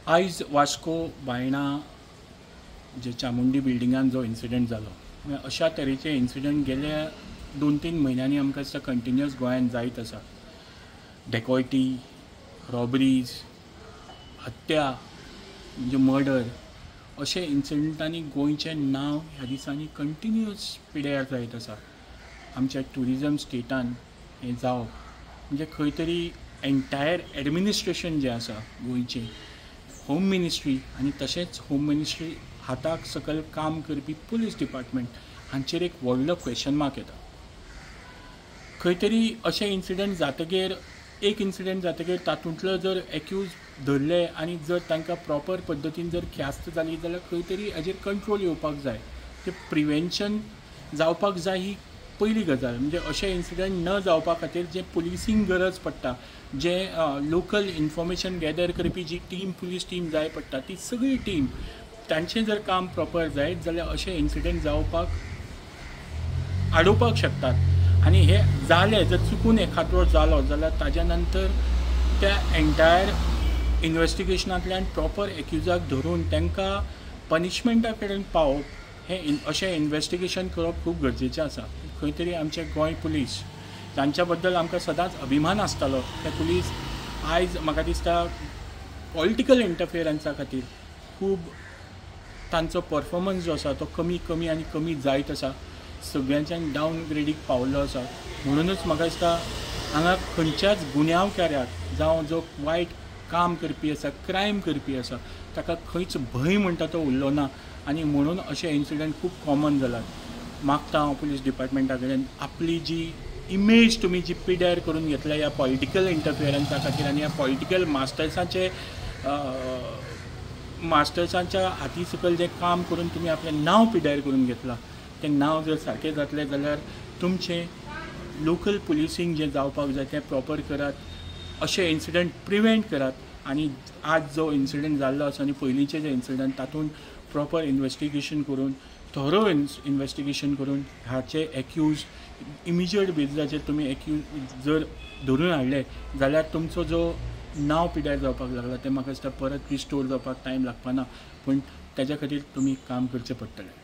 आयज वास्को बायणा जे चामुंडी बिल्डिंगान जो इन्सिडंट जालो अशा तरेचे इन्सिडंट गेल्या 2-3 म्हयन्यांनी आमकां दिसता कंटिन्युअस गोंयांत जायत आसा. डेकॉयटी, रॉबरीज, हत्या म्हणजे मर्डर अशे इन्सिडंटांनी गोंयचें नांव ह्या दिसांनी कंटिन्युअस पिड्यार जायत आसा. आमच्या ट्युरिजम स्टेटान हें जावप म्हणजे खंय तरी एंटायर एडमिनिस्ट्रेशन जें आसा गोंयचें, होम मिनिस्ट्री आनी तशेंच होम मिनिस्ट्री हाताक सकयल काम करपी पुलीस डिपार्टमेंट हांचेर एक व्हडलो क्वेश्चन मार्क येता. खंय तरी अशें इन्सिडंट जातकीर एक इन्सिडंट जातकीर तातूंतलो जर एक्यूज धरले आनी जर तांकां प्रॉपर पद्दतीन जर ख्यास्त जाली जाल्यार खंय तरी हाजेर कंट्रोल येवपाक जाय. ते प्रिवेंशन जावपाक जाय ही पयली गजाल. म्हणजे अशें इन्सिडंट न जावपा खातीर जे पुलिसींग गरज पडटा, जे लोकल इन्फॉर्मेशन गॅदर करपी जी टीम पुलीस टीम जाय पडटा ती सगळी टीम तांचें जर काम प्रॉपर जायत जाल्यार अशें इन्सिडंट जावपाक आडोवपाक शकतात. आनी हे जालें जर चुकून एखादो जालो जाल्यार ताज्या नंतर त्या एंटायर इन्वेस्टिगेशनांतल्यान प्रॉपर एक्युजाक धरून तांकां पनिशमेंटा कडेन पावप हें अशें इन्वेस्टिगेशन करप खूब गरजेचें आसा. खंय तरी आमचे गोंय पुलीस तांच्या बद्दल आमकां सदांच अभिमान आसतालो. ते पुलीस आयज म्हाका दिसता पॉलिटिकल इंटरफियरन्सा खातीर खूब तांचो परफॉर्मन्स जो आसा तो कमी आनी कमी जायत आसा. सगळ्यांच्यान डावनग्रेडीक पावल्लो आसा. म्हणूनच म्हाका दिसता हांगा खंयच्याच गुन्यांवकाराक जावं जो वायट काम करपी आसा, क्रायम करपी आसा, ताका खंयच भंय म्हणटा तो उरलो ना. आनी म्हणून अशे इन्सिडंट खूब कॉमन जालात. मागता हांव पुलीस डिपार्टमेंटा कडेन आपली जी इमेज तुमी जी पिड्यार करून घेतल्या ह्या पॉलिटिकल इंटरफियरन्सा खातीर आनी ह्या पॉलिटिकल मास्टर्सांच्या हाती सकयल जें काम करून तुमी आपलें नांव पिड्यार करून घेतलां तें नांव जर सारकें जातलें जाल्यार तुमचें लोकल पुलिसींग जें जावपाक जाय तें प्रॉपर करात. अशे इन्सिडंट प्रिवेंट करात. आनी आज जो इन्सिडंट जाल्लो आसा आनी पयलींचे जे इन्सिडंट तातूंत प्रॉपर इन्वेस्टिगेशन करून थोरो इन्वेस्टिगेशन करून हाचे एक्यूज इमिजिएट बेजिसाचेर तुमी एक्यूज जर धरून हाडले जाल्यार तुमचो जो नांव पिड्यार जावपाक लागला तें म्हाका दिसता परत रिस्टोर जावपाक टायम लागपाना. पूण ताच्या खातीर तुमी काम करचें पडटलें.